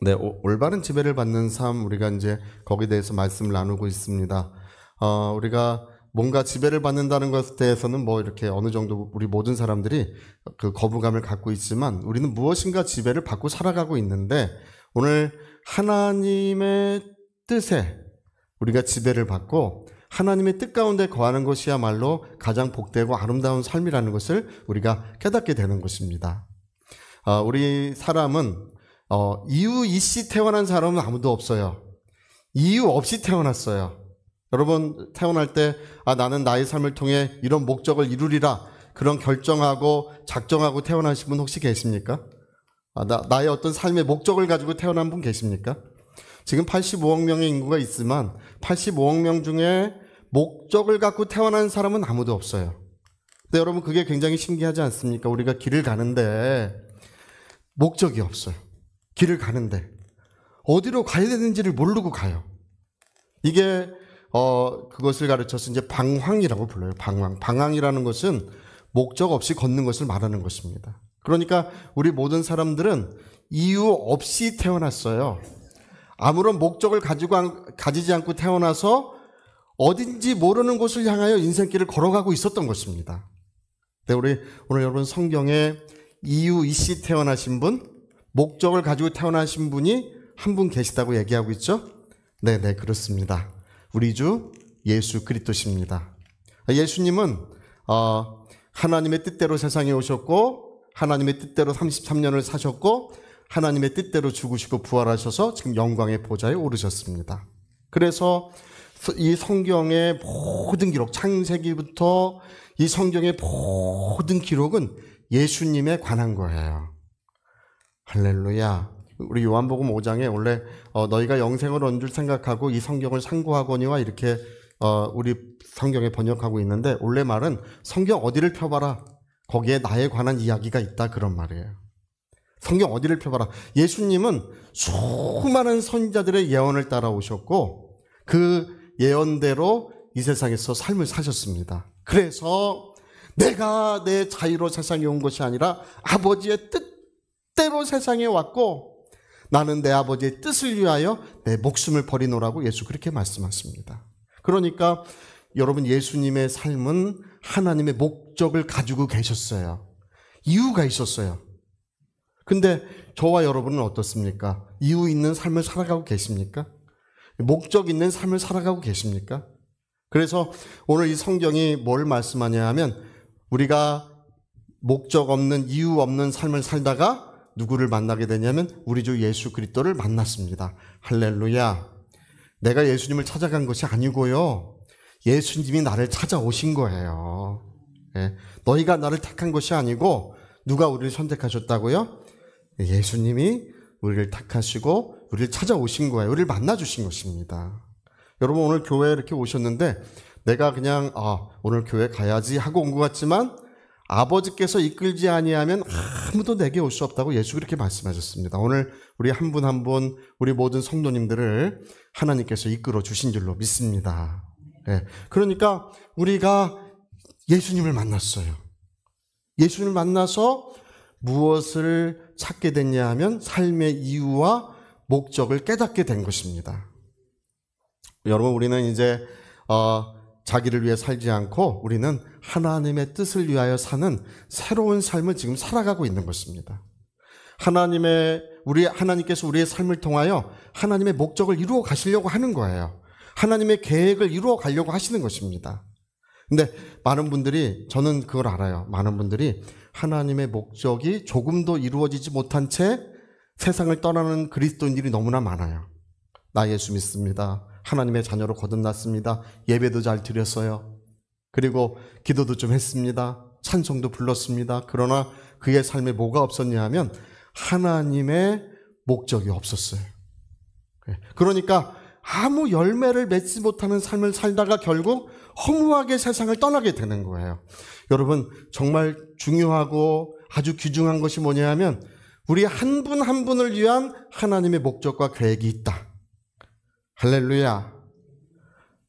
네, 올바른 지배를 받는 삶, 우리가 이제 거기에 대해서 말씀을 나누고 있습니다. 우리가 뭔가 지배를 받는다는 것에 대해서는 뭐 이렇게 어느 정도 우리 모든 사람들이 그 거부감을 갖고 있지만 우리는 무엇인가 지배를 받고 살아가고 있는데 오늘 하나님의 뜻에 우리가 지배를 받고 하나님의 뜻 가운데 거하는 것이야말로 가장 복되고 아름다운 삶이라는 것을 우리가 깨닫게 되는 것입니다. 우리 사람은 이유 있이 태어난 사람은 아무도 없어요. 이유 없이 태어났어요. 여러분 태어날 때 나는 나의 삶을 통해 이런 목적을 이루리라 그런 결정하고 작정하고 태어나신 분 혹시 계십니까? 나의 어떤 삶의 목적을 가지고 태어난 분 계십니까? 지금 85억 명의 인구가 있지만 85억 명 중에 목적을 갖고 태어난 사람은 아무도 없어요. 근데 여러분 그게 굉장히 신기하지 않습니까? 우리가 길을 가는데 목적이 없어요. 길을 가는데 어디로 가야 되는지를 모르고 가요. 이게 그것을 가르쳐서 이제 방황이라고 불러요. 방황이라는 것은 목적 없이 걷는 것을 말하는 것입니다. 그러니까 우리 모든 사람들은 이유 없이 태어났어요. 아무런 목적을 가지지 않고 태어나서 어딘지 모르는 곳을 향하여 인생길을 걸어가고 있었던 것입니다. 네, 우리 오늘 여러분 성경에 이유 있이 태어나신 분, 목적을 가지고 태어나신 분이 한 분 계시다고 얘기하고 있죠? 네, 그렇습니다. 우리 주 예수 그리스도십니다. 예수님은 하나님의 뜻대로 세상에 오셨고 하나님의 뜻대로 33년을 사셨고 하나님의 뜻대로 죽으시고 부활하셔서 지금 영광의 보좌에 오르셨습니다. 그래서 이 성경의 모든 기록, 창세기부터 이 성경의 모든 기록은 예수님에 관한 거예요. 할렐루야. 우리 요한복음 5장에 원래 너희가 영생을 얻은 줄 생각하고 이 성경을 상고하거니와 이렇게 우리 성경에 번역하고 있는데 원래 말은 성경 어디를 펴봐라. 거기에 나에 관한 이야기가 있다 그런 말이에요. 성경 어디를 펴봐라. 예수님은 수많은 선지자들의 예언을 따라오셨고 그 예언대로 이 세상에서 삶을 사셨습니다. 그래서 내가 내 자유로 세상에 온 것이 아니라 아버지의 뜻대로 세상에 왔고 나는 내 아버지의 뜻을 위하여 내 목숨을 버리노라고 예수 그렇게 말씀하십니다. 그러니까 여러분 예수님의 삶은 하나님의 목적을 가지고 계셨어요. 이유가 있었어요. 근데 저와 여러분은 어떻습니까? 이유 있는 삶을 살아가고 계십니까? 목적 있는 삶을 살아가고 계십니까? 그래서 오늘 이 성경이 뭘 말씀하냐 하면 우리가 목적 없는 이유 없는 삶을 살다가 누구를 만나게 되냐면 우리 주 예수 그리스도를 만났습니다. 할렐루야. 내가 예수님을 찾아간 것이 아니고요. 예수님이 나를 찾아오신 거예요. 너희가 나를 택한 것이 아니고 누가 우리를 선택하셨다고요? 예수님이 우리를 택하시고 우리를 찾아오신 거예요. 우리를 만나주신 것입니다. 여러분 오늘 교회에 이렇게 오셨는데 내가 그냥 오늘 교회 가야지 하고 온 것 같지만 아버지께서 이끌지 아니하면 아무도 내게 올 수 없다고 예수 그렇게 말씀하셨습니다. 오늘 우리 한 분 한 분 우리 모든 성도님들을 하나님께서 이끌어 주신 줄로 믿습니다. 그러니까 우리가 예수님을 만났어요. 예수님을 만나서 무엇을 찾게 됐냐 하면 삶의 이유와 목적을 깨닫게 된 것입니다. 여러분 우리는 이제 자기를 위해 살지 않고 우리는 하나님의 뜻을 위하여 사는 새로운 삶을 지금 살아가고 있는 것입니다. 하나님께서 우리의 삶을 통하여 하나님의 목적을 이루어 가시려고 하는 거예요. 하나님의 계획을 이루어 가려고 하시는 것입니다. 근데 많은 분들이 저는 그걸 알아요. 많은 분들이 하나님의 목적이 조금도 이루어지지 못한 채 세상을 떠나는 그리스도인들이 너무나 많아요. 나 예수 믿습니다. 하나님의 자녀로 거듭났습니다. 예배도 잘 드렸어요. 그리고 기도도 좀 했습니다. 찬송도 불렀습니다. 그러나 그의 삶에 뭐가 없었냐 하면 하나님의 목적이 없었어요. 그러니까 아무 열매를 맺지 못하는 삶을 살다가 결국 허무하게 세상을 떠나게 되는 거예요. 여러분 정말 중요하고 아주 귀중한 것이 뭐냐 하면 우리 한 분 한 분을 위한 하나님의 목적과 계획이 있다. 할렐루야.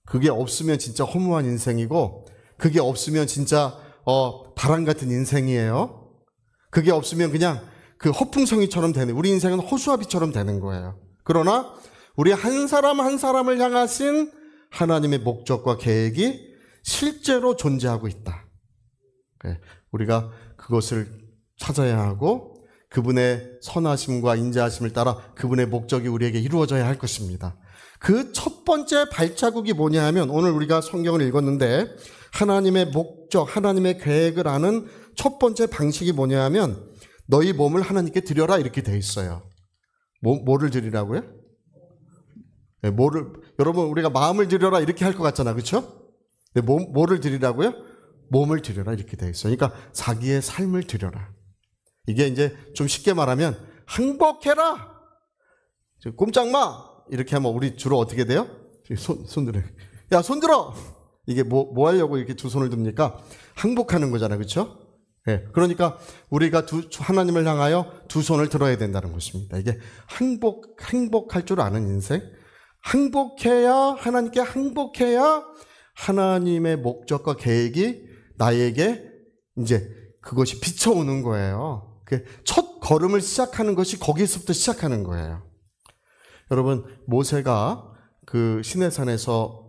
그게 없으면 진짜 허무한 인생이고 그게 없으면 진짜 바람 같은 인생이에요. 그게 없으면 그냥 그 허풍성이처럼 되는, 우리 인생은 허수아비처럼 되는 거예요. 그러나 우리 한 사람 한 사람을 향하신 하나님의 목적과 계획이 실제로 존재하고 있다. 우리가 그것을 찾아야 하고 그분의 선하심과 인자하심을 따라 그분의 목적이 우리에게 이루어져야 할 것입니다. 그 첫 번째 발자국이 뭐냐 하면, 오늘 우리가 성경을 읽었는데 하나님의 목적, 하나님의 계획을 아는 첫 번째 방식이 뭐냐 하면 너희 몸을 하나님께 드려라, 이렇게 돼 있어요. 뭐를 드리라고요? 네, 여러분 우리가 마음을 드려라 이렇게 할 것 같잖아, 그렇죠? 네, 뭐를 드리라고요? 몸을 드려라, 이렇게 돼 있어요. 그러니까 자기의 삶을 드려라. 이게 이제 좀 쉽게 말하면 항복해라, 꼼짝마, 이렇게 하면 우리 주로 어떻게 돼요? 손 들어. 야, 손 들어. 이게 뭐 하려고 이렇게 두 손을 듭니까? 항복하는 거잖아, 그렇죠? 네, 그러니까 우리가 하나님을 향하여 두 손을 들어야 된다는 것입니다. 이게 항복할 줄 아는 인생, 항복해야, 하나님께 항복해야 하나님의 목적과 계획이 나에게 이제 그것이 비춰오는 거예요. 첫 걸음을 시작하는 것이 거기서부터 시작하는 거예요. 여러분, 모세가 그 시내산에서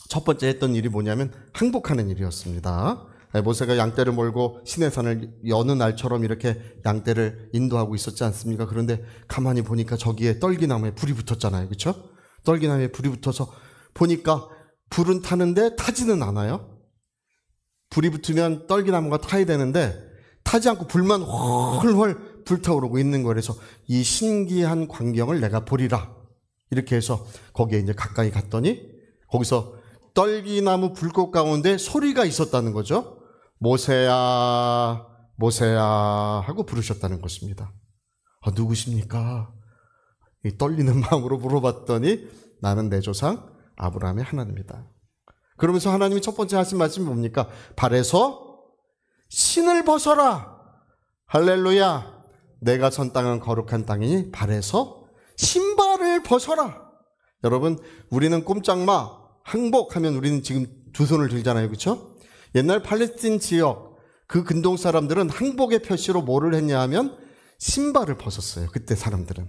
첫 번째 했던 일이 뭐냐면 항복하는 일이었습니다. 모세가 양떼를 몰고 시내산을 여느 날처럼 이렇게 양떼를 인도하고 있었지 않습니까? 그런데 가만히 보니까 저기에 떨기나무에 불이 붙었잖아요, 그렇죠? 떨기나무에 불이 붙어서 보니까 불은 타는데 타지는 않아요. 불이 붙으면 떨기나무가 타야 되는데 타지 않고 불만 훨훨 불타오르고 있는 거예요. 그래서 이 신기한 광경을 내가 보리라, 이렇게 해서 거기에 이제 가까이 갔더니 거기서 떨기나무 불꽃 가운데 소리가 있었다는 거죠. 모세야, 모세야 하고 부르셨다는 것입니다. 누구십니까? 이 떨리는 마음으로 물어봤더니 나는 내 조상 아브라함의 하나님이다. 그러면서 하나님이 첫 번째 하신 말씀이 뭡니까? 발에서 신을 벗어라. 할렐루야. 내가 선 땅은 거룩한 땅이니 발에서 신발을 벗어라. 여러분, 우리는 꼼짝마, 항복하면 우리는 지금 두 손을 들잖아요, 그렇죠? 옛날 팔레스틴 지역 그 근동 사람들은 항복의 표시로 뭐를 했냐 하면 신발을 벗었어요, 그때 사람들은.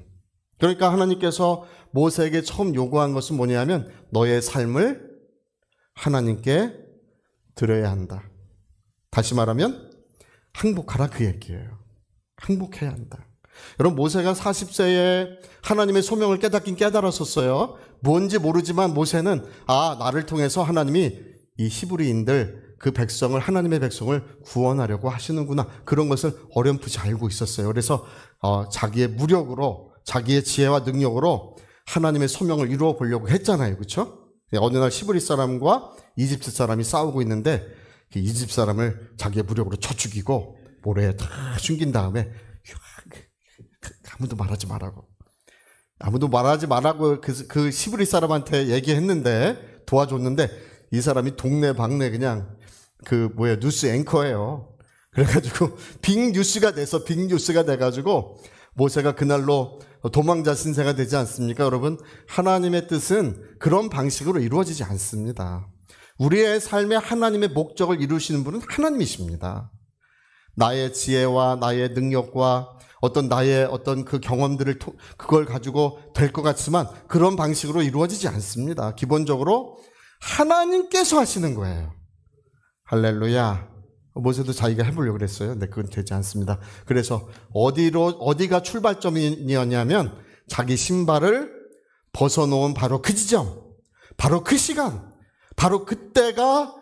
그러니까 하나님께서 모세에게 처음 요구한 것은 뭐냐 하면 너의 삶을 하나님께 드려야 한다. 다시 말하면 항복하라, 그 얘기예요. 항복해야 한다. 여러분, 모세가 40세에 하나님의 소명을 깨닫긴 깨달았었어요. 뭔지 모르지만 모세는 나를 통해서 하나님이 이 히브리인들, 그 백성을, 하나님의 백성을 구원하려고 하시는구나, 그런 것을 어렴풋이 알고 있었어요. 그래서 자기의 무력으로, 자기의 지혜와 능력으로 하나님의 소명을 이루어 보려고 했잖아요, 그렇죠? 어느 날 히브리 사람과 이집트 사람이 싸우고 있는데 그 이집트 사람을 자기의 무력으로 쳐 죽이고 모래에 다 숨긴 다음에 아무도 말하지 말라고 그 히브리 사람한테 얘기했는데, 도와줬는데 이 사람이 동네방네 그냥 뉴스 앵커예요. 그래가지고 빅뉴스가 돼가지고 모세가 그날로 도망자 신세가 되지 않습니까? 여러분, 하나님의 뜻은 그런 방식으로 이루어지지 않습니다. 우리의 삶에 하나님의 목적을 이루시는 분은 하나님이십니다. 나의 지혜와 나의 능력과 나의 어떤 그 경험들을 그걸 가지고 될 것 같지만 그런 방식으로 이루어지지 않습니다. 기본적으로 하나님께서 하시는 거예요. 할렐루야. 모세도 자기가 해보려고 그랬어요. 근데 그건 되지 않습니다. 그래서 어디가 출발점이었냐면 자기 신발을 벗어놓은 바로 그 지점, 바로 그 시간, 바로 그때가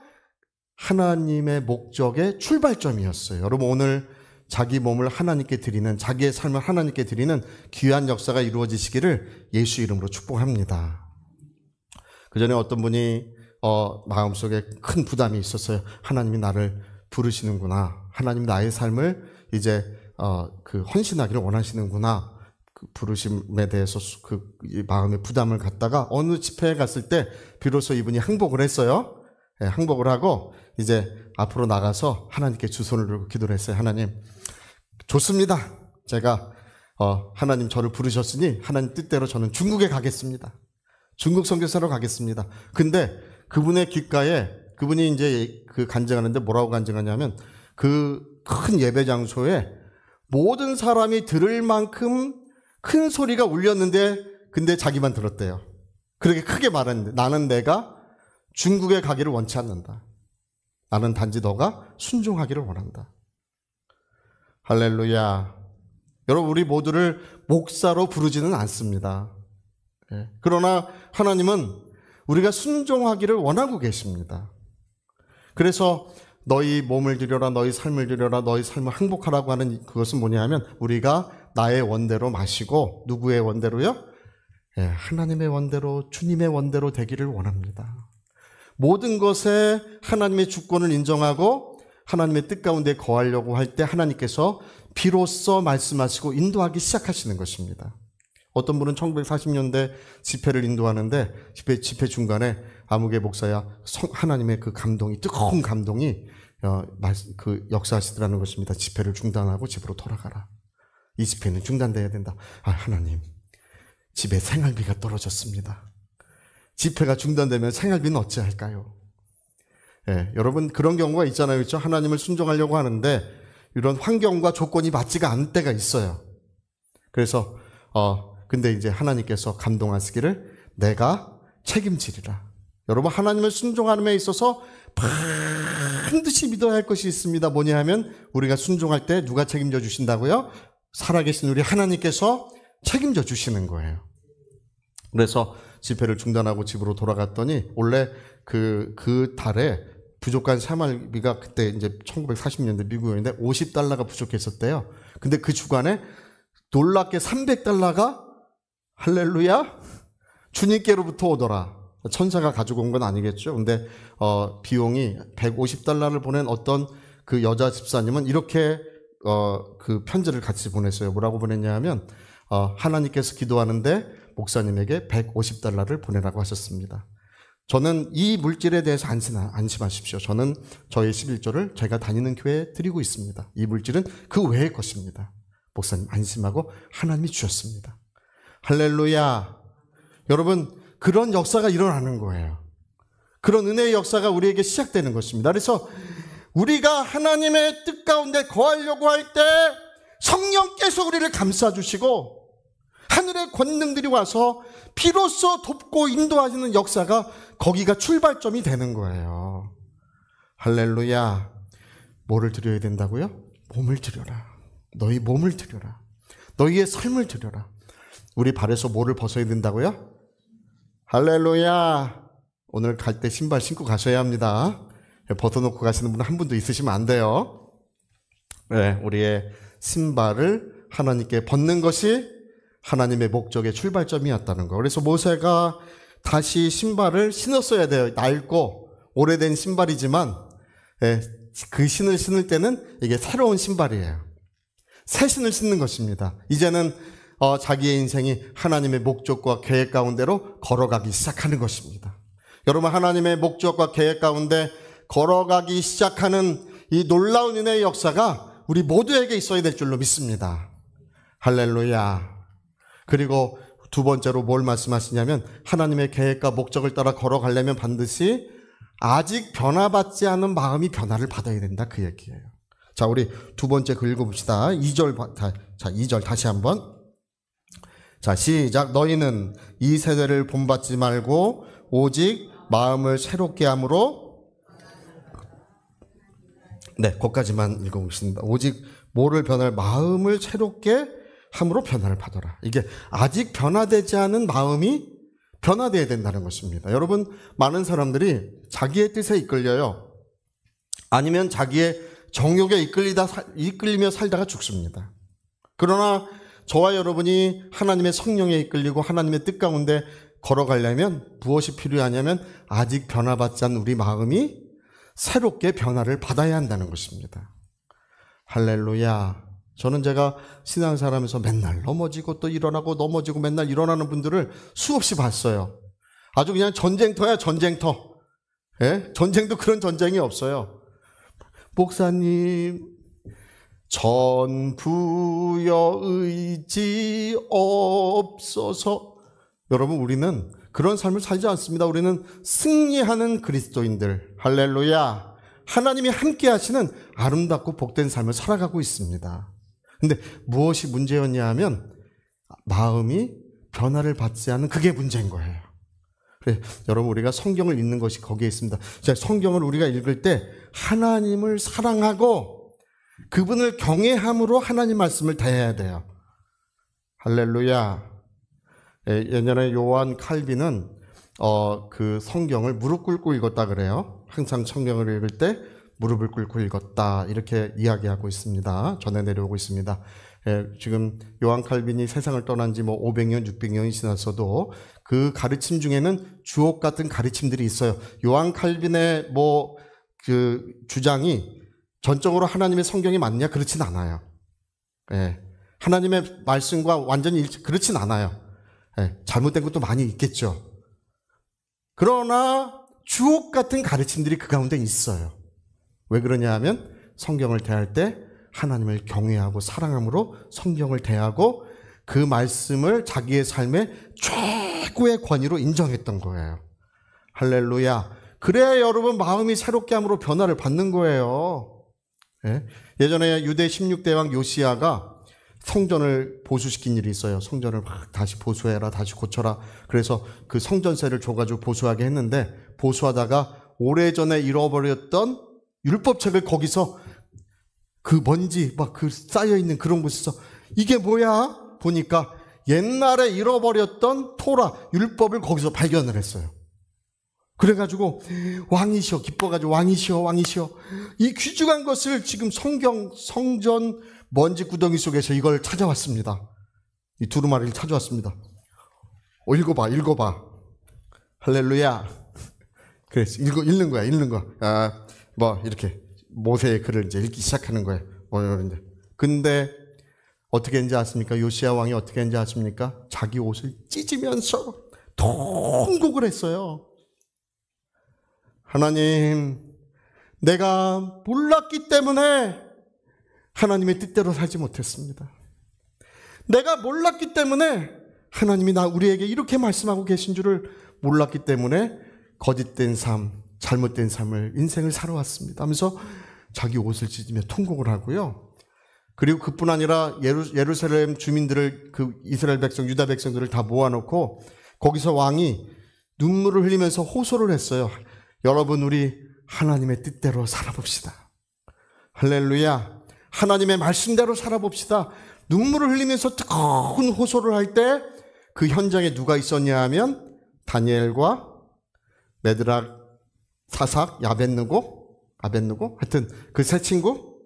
하나님의 목적의 출발점이었어요. 여러분, 오늘 자기 몸을 하나님께 드리는, 자기의 삶을 하나님께 드리는 귀한 역사가 이루어지시기를 예수 이름으로 축복합니다. 그 전에 어떤 분이 마음속에 큰 부담이 있었어요. 하나님이 나를 부르시는구나. 하나님 나의 삶을 이제 헌신하기를 원하시는구나. 그 부르심에 대해서 그 마음의 부담을 갖다가 어느 집회에 갔을 때 비로소 이분이 항복을 했어요. 네, 항복을 하고 이제 앞으로 나가서 하나님께 두 손을 들고 기도를 했어요. 하나님, 좋습니다. 제가 하나님 저를 부르셨으니 하나님 뜻대로 저는 중국에 가겠습니다. 중국 선교사로 가겠습니다. 근데 그분의 귓가에, 그분이 이제 그 간증하는데 뭐라고 간증하냐면 그 큰 예배 장소에 모든 사람이 들을 만큼 큰 소리가 울렸는데 근데 자기만 들었대요. 그렇게 크게 말했는데 나는 내가 중국에 가기를 원치 않는다. 나는 단지 너가 순종하기를 원한다. 할렐루야. 여러분, 우리 모두를 목사로 부르지는 않습니다. 그러나 하나님은 우리가 순종하기를 원하고 계십니다. 그래서 너희 몸을 드려라, 너희 삶을 드려라, 너희 삶을 행복하라고 하는 그것은 뭐냐 하면 우리가 나의 원대로 마시고 누구의 원대로요? 하나님의 원대로, 주님의 원대로 되기를 원합니다. 모든 것에 하나님의 주권을 인정하고 하나님의 뜻 가운데 거하려고 할 때 하나님께서 비로소 말씀하시고 인도하기 시작하시는 것입니다. 어떤 분은 1940년대 집회를 인도하는데 집회 중간에 아무개 목사야 하나님의 그 감동이, 뜨거운 감동이 그 역사하시더라는 것입니다. 집회를 중단하고 집으로 돌아가라. 이 집회는 중단돼야 된다. 하나님, 집에 생활비가 떨어졌습니다. 집회가 중단되면 생활비는 어찌할까요? 여러분, 그런 경우가 있잖아요. 그렇죠? 하나님을 순종하려고 하는데 이런 환경과 조건이 맞지가 않을 때가 있어요. 그래서 근데 이제 하나님께서 감동하시기를 내가 책임지리라. 여러분, 하나님을 순종하는 데 있어서 반드시 믿어야 할 것이 있습니다. 뭐냐 하면 우리가 순종할 때 누가 책임져 주신다고요? 살아계신 우리 하나님께서 책임져 주시는 거예요. 그래서 집회를 중단하고 집으로 돌아갔더니 원래 그 달에 부족한 생활비가 그때 이제 1940년대 미국이었는데 $50가 부족했었대요. 근데 그 주간에 놀랍게 $300가 할렐루야 주님께로부터 오더라. 천사가 가지고 온 건 아니겠죠. 근데 비용이 $150를 보낸 어떤 그 여자 집사님은 이렇게 그 편지를 같이 보냈어요. 뭐라고 보냈냐 하면 하나님께서 기도하는데 목사님에게 $150를 보내라고 하셨습니다. 저는 이 물질에 대해서 안심하십시오. 저는 저의 11조를 제가 다니는 교회에 드리고 있습니다. 이 물질은 그 외의 것입니다. 목사님 안심하고 하나님이 주셨습니다. 할렐루야. 여러분, 그런 역사가 일어나는 거예요. 그런 은혜의 역사가 우리에게 시작되는 것입니다. 그래서 우리가 하나님의 뜻 가운데 거하려고 할 때 성령께서 우리를 감싸주시고 하늘의 권능들이 와서 비로소 돕고 인도하시는 역사가 거기가 출발점이 되는 거예요. 할렐루야. 뭐를 드려야 된다고요? 몸을 드려라. 너희 몸을 드려라. 너희의 삶을 드려라. 우리 발에서 뭐를 벗어야 된다고요? 할렐루야. 오늘 갈 때 신발 신고 가셔야 합니다. 벗어놓고 가시는 분 한 분도 있으시면 안 돼요. 네, 우리의 신발을 하나님께 벗는 것이 하나님의 목적의 출발점이었다는 거. 그래서 모세가 다시 신발을 신었어야 돼요. 낡고 오래된 신발이지만 그 신을 신을 때는 이게 새로운 신발이에요. 새 신을 신는 것입니다. 이제는 자기의 인생이 하나님의 목적과 계획 가운데로 걸어가기 시작하는 것입니다. 여러분, 하나님의 목적과 계획 가운데 걸어가기 시작하는 이 놀라운 은혜의 역사가 우리 모두에게 있어야 될 줄로 믿습니다. 할렐루야. 그리고 두 번째로 뭘 말씀하시냐면 하나님의 계획과 목적을 따라 걸어가려면 반드시 아직 변화받지 않은 마음이 변화를 받아야 된다, 그 얘기예요. 자, 우리 두 번째 글 읽어봅시다. 2절 다시 한번. 자, 시작. 너희는 이 세대를 본받지 말고 오직 마음을 새롭게 함으로, 네, 거기까지만 읽어보겠습니다. 오직 뭐를 변할? 마음을 새롭게 함으로 변화를 받아라. 이게 아직 변화되지 않은 마음이 변화되어야 된다는 것입니다. 여러분, 많은 사람들이 자기의 뜻에 이끌려요. 아니면 자기의 정욕에 이끌리며 살다가 죽습니다. 그러나 저와 여러분이 하나님의 성령에 이끌리고 하나님의 뜻 가운데 걸어가려면 무엇이 필요하냐면 아직 변화받지 않은 우리 마음이 새롭게 변화를 받아야 한다는 것입니다. 할렐루야. 저는 제가 신앙생활하면서 맨날 넘어지고 또 일어나고 넘어지고 맨날 일어나는 분들을 수없이 봤어요. 아주 그냥 전쟁터야, 전쟁터. 전쟁도 그런 전쟁이 없어요. 목사님, 전부여 의지 없어서. 여러분, 우리는 그런 삶을 살지 않습니다. 우리는 승리하는 그리스도인들. 할렐루야. 하나님이 함께 하시는 아름답고 복된 삶을 살아가고 있습니다. 근데 무엇이 문제였냐 하면 마음이 변화를 받지 않는 그게 문제인 거예요. 그래, 여러분 우리가 성경을 읽는 것이 거기에 있습니다. 자, 성경을 우리가 읽을 때 하나님을 사랑하고 그분을 경외함으로 하나님 말씀을 대해야 돼요. 할렐루야. 예전에 요한 칼빈은 그 성경을 무릎 꿇고 읽었다 그래요. 항상 성경을 읽을 때 무릎을 꿇고 읽었다 이렇게 이야기하고 있습니다. 전해 내려오고 있습니다. 지금 요한 칼빈이 세상을 떠난 지 500년, 600년이 지났어도 그 가르침 중에는 주옥 같은 가르침들이 있어요. 요한 칼빈의 그 주장이 전적으로 하나님의 성경이 맞냐? 그렇진 않아요. 하나님의 말씀과 완전히 그렇진 않아요. 잘못된 것도 많이 있겠죠. 그러나 주옥 같은 가르침들이 그 가운데 있어요. 왜 그러냐 하면 성경을 대할 때 하나님을 경외하고 사랑함으로 성경을 대하고 그 말씀을 자기의 삶의 최고의 권위로 인정했던 거예요. 할렐루야. 그래야 여러분 마음이 새롭게 함으로 변화를 받는 거예요. 예전에 유대 16대 왕 요시야가 성전을 보수시킨 일이 있어요. 성전을 막 다시 보수해라, 다시 고쳐라. 그래서 그 성전세를 줘가지고 보수하게 했는데 보수하다가 오래전에 잃어버렸던 율법책을 거기서 그 먼지 막 그 쌓여있는 그런 곳에서 이게 뭐야? 보니까 옛날에 잃어버렸던 토라, 율법을 거기서 발견을 했어요. 그래가지고 왕이시여, 기뻐가지고 왕이시여 이 귀중한 것을 지금 성전 먼지 구덩이 속에서 이걸 찾아왔습니다. 이 두루마리를 찾아왔습니다. 읽어봐. 할렐루야. 그래서 읽는 거야. 이렇게 모세의 글을 이제 읽기 시작하는 거예요. 근데 어떻게 했는지 아십니까? 요시야 왕이 어떻게 했는지 아십니까? 자기 옷을 찢으면서 통곡을 했어요. 하나님, 내가 몰랐기 때문에 하나님의 뜻대로 살지 못했습니다. 내가 몰랐기 때문에 하나님이 우리에게 이렇게 말씀하고 계신 줄을 몰랐기 때문에 거짓된 삶, 잘못된 삶을, 인생을 살아왔습니다 하면서 자기 옷을 찢으며 통곡을 하고요. 그리고 그뿐 아니라 예루살렘 주민들을, 그 이스라엘 백성, 유다 백성들을 다 모아놓고 거기서 왕이 눈물을 흘리면서 호소를 했어요. 여러분, 우리 하나님의 뜻대로 살아봅시다. 할렐루야. 하나님의 말씀대로 살아봅시다. 눈물을 흘리면서 뜨거운 호소를 할 때 그 현장에 누가 있었냐 하면 다니엘과 메드락, 사삭, 아벳느고 하여튼 그 세 친구,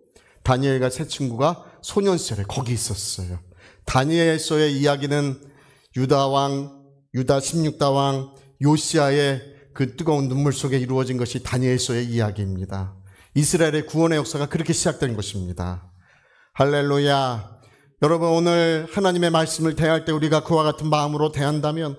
다니엘과 세 친구가 소년 시절에 거기 있었어요. 다니엘서의 이야기는 유다 16다 왕 요시야의 그 뜨거운 눈물 속에 이루어진 것이 다니엘서의 이야기입니다. 이스라엘의 구원의 역사가 그렇게 시작된 것입니다. 할렐루야. 여러분, 오늘 하나님의 말씀을 대할 때 우리가 그와 같은 마음으로 대한다면,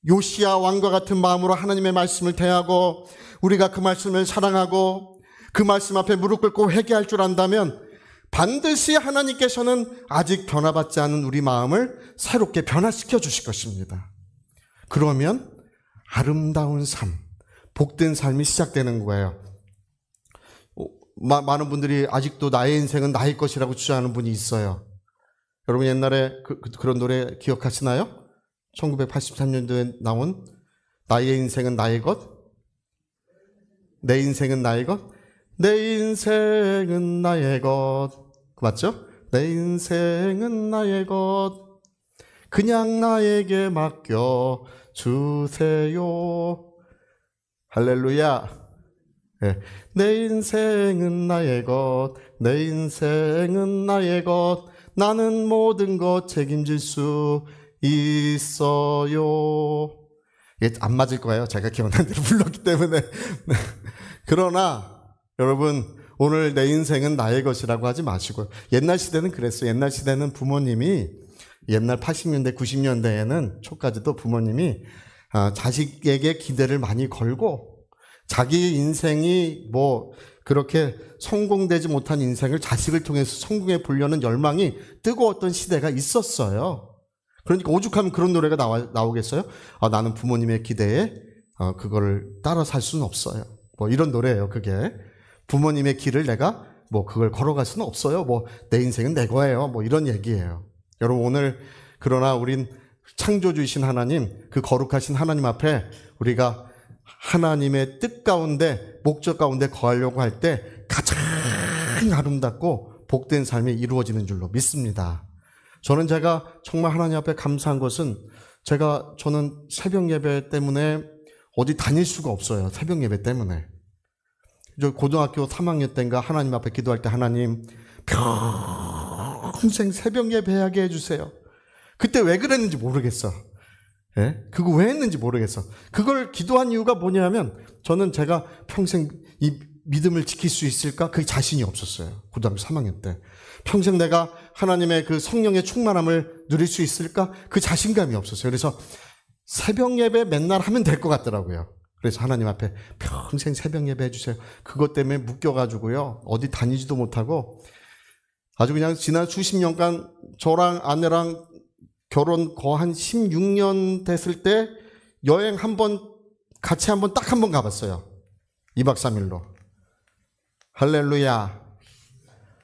요시야 왕과 같은 마음으로 하나님의 말씀을 대하고 우리가 그 말씀을 사랑하고 그 말씀 앞에 무릎 꿇고 회개할 줄 안다면 반드시 하나님께서는 아직 변화받지 않은 우리 마음을 새롭게 변화시켜 주실 것입니다. 그러면 아름다운 삶, 복된 삶이 시작되는 거예요. 많은 분들이 아직도 나의 인생은 나의 것이라고 주장하는 분이 있어요. 여러분, 옛날에 그런 노래 기억하시나요? 1983년도에 나온 나의 인생은 나의 것? 내 인생은 나의 것? 내 인생은 나의 것. 맞죠? 내 인생은 나의 것. 그냥 나에게 맡겨 주세요. 할렐루야. 내 인생은 나의 것. 내 인생은 나의 것. 나는 모든 것 책임질 수 있어요. 이게 안 맞을 거예요. 제가 기억난 대로 불렀기 때문에. 그러나 여러분, 오늘 내 인생은 나의 것이라고 하지 마시고요. 옛날 시대는 그랬어요. 옛날 시대는 부모님이, 옛날 80년대, 90년대에는 초까지도 부모님이 자식에게 기대를 많이 걸고 자기 인생이 그렇게 성공되지 못한 인생을 자식을 통해서 성공해 보려는 열망이 뜨거웠던 시대가 있었어요. 그러니까 오죽하면 그런 노래가 나오겠어요? 나는 부모님의 기대에 그거를 따라 살 수는 없어요. 이런 노래예요. 그게 부모님의 길을 내가 뭐 그걸 걸어갈 수는 없어요. 뭐 내 인생은 내 거예요. 뭐 이런 얘기예요. 여러분 오늘 그러나 우린 창조주이신 하나님, 그 거룩하신 하나님 앞에 우리가 하나님의 뜻 가운데, 목적 가운데 거하려고 할 때 가장 아름답고 복된 삶이 이루어지는 줄로 믿습니다. 저는 제가 정말 하나님 앞에 감사한 것은 저는 새벽 예배 때문에 어디 다닐 수가 없어요. 새벽 예배 때문에. 저 고등학교 3학년 때인가 하나님 앞에 기도할 때 하나님 평생 새벽 예배하게 해주세요. 그때 왜 그랬는지 모르겠어. 예? 그거 왜 했는지 모르겠어. 그걸 기도한 이유가 뭐냐면 저는 제가 평생 이 믿음을 지킬 수 있을까? 그 자신이 없었어요. 고등학교 3학년 때. 평생 내가 하나님의 그 성령의 충만함을 누릴 수 있을까? 그 자신감이 없었어요. 그래서 새벽 예배 맨날 하면 될 것 같더라고요. 그래서 하나님 앞에 평생 새벽 예배 해주세요. 그것 때문에 묶여가지고요. 어디 다니지도 못하고 아주 그냥 지난 수십 년간 저랑 아내랑 결혼 거의 한 16년 됐을 때 여행 같이 딱 한 번 가봤어요. 2박 3일로. 할렐루야.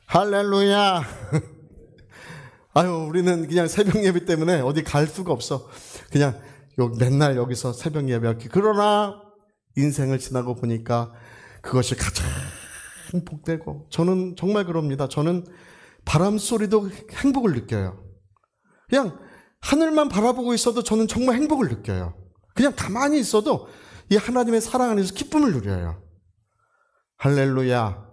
할렐루야. 아유, 우리는 그냥 새벽 예배 때문에 어디 갈 수가 없어. 그냥 맨날 여기서 새벽 예배하기. 그러나 인생을 지나고 보니까 그것이 가장 복되고, 저는 정말 그럽니다. 저는 바람 소리도 행복을 느껴요. 그냥 하늘만 바라보고 있어도 저는 정말 행복을 느껴요. 그냥 가만히 있어도 이 하나님의 사랑 안에서 기쁨을 누려요. 할렐루야.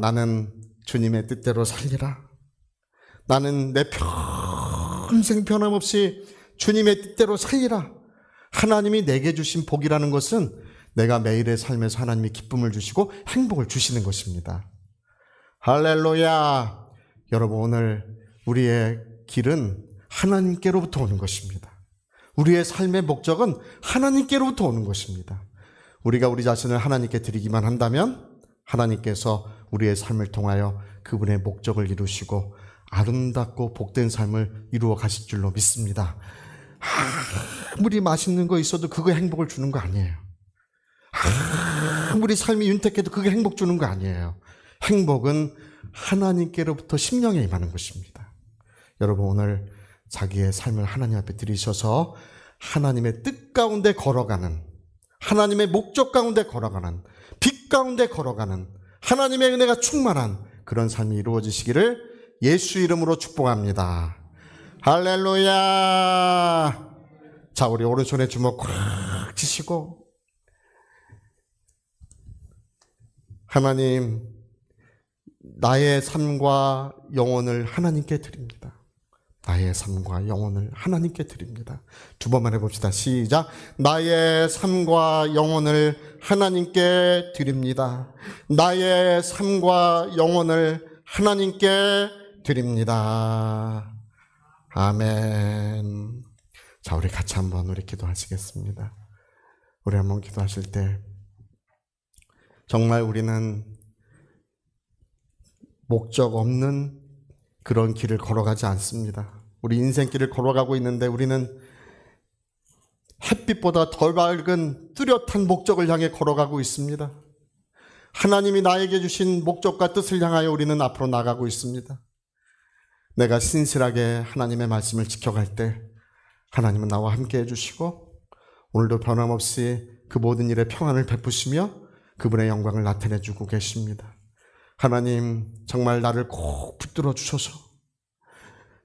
나는 주님의 뜻대로 살리라. 나는 내 평생 변함없이 주님의 뜻대로 살리라. 하나님이 내게 주신 복이라는 것은 내가 매일의 삶에서 하나님이 기쁨을 주시고 행복을 주시는 것입니다. 할렐루야. 여러분 오늘 우리의 길은 하나님께로부터 오는 것입니다. 우리의 삶의 목적은 하나님께로부터 오는 것입니다. 우리가 우리 자신을 하나님께 드리기만 한다면 하나님께서 우리의 삶을 통하여 그분의 목적을 이루시고 아름답고 복된 삶을 이루어 가실 줄로 믿습니다. 아무리 맛있는 거 있어도 그거 행복을 주는 거 아니에요. 아무리 삶이 윤택해도 그게 행복 주는 거 아니에요. 행복은 하나님께로부터 심령에 임하는 것입니다. 여러분 오늘 자기의 삶을 하나님 앞에 드리셔서 하나님의 뜻 가운데 걸어가는, 하나님의 목적 가운데 걸어가는, 빛 가운데 걸어가는 하나님의 은혜가 충만한 그런 삶이 이루어지시기를 예수 이름으로 축복합니다. 할렐루야. 자, 우리 오른손에 주먹 꽉 쥐시고, 하나님, 나의 삶과 영혼을 하나님께 드립니다. 나의 삶과 영혼을 하나님께 드립니다. 두 번만 해봅시다. 시작. 나의 삶과 영혼을 하나님께 드립니다. 나의 삶과 영혼을 하나님께 드립니다. 아멘. 자, 우리 같이 한번 우리 기도하시겠습니다. 우리 한번 기도하실 때 정말 우리는 목적 없는 그런 길을 걸어가지 않습니다. 우리 인생길을 걸어가고 있는데 우리는 햇빛보다 덜 밝은 뚜렷한 목적을 향해 걸어가고 있습니다. 하나님이 나에게 주신 목적과 뜻을 향하여 우리는 앞으로 나가고 있습니다. 내가 신실하게 하나님의 말씀을 지켜갈 때 하나님은 나와 함께 해주시고 오늘도 변함없이 그 모든 일에 평안을 베푸시며 그분의 영광을 나타내주고 계십니다. 하나님 정말 나를 꼭 붙들어 주셔서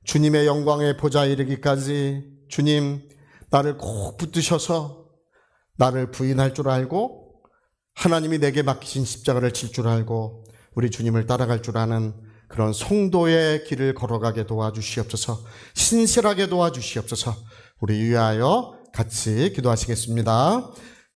주님의 영광의 보좌에 이르기까지 주님 나를 꼭 붙드셔서 나를 부인할 줄 알고 하나님이 내게 맡기신 십자가를 칠 줄 알고 우리 주님을 따라갈 줄 아는 그런 성도의 길을 걸어가게 도와주시옵소서. 신실하게 도와주시옵소서. 우리 위하여 같이 기도하시겠습니다.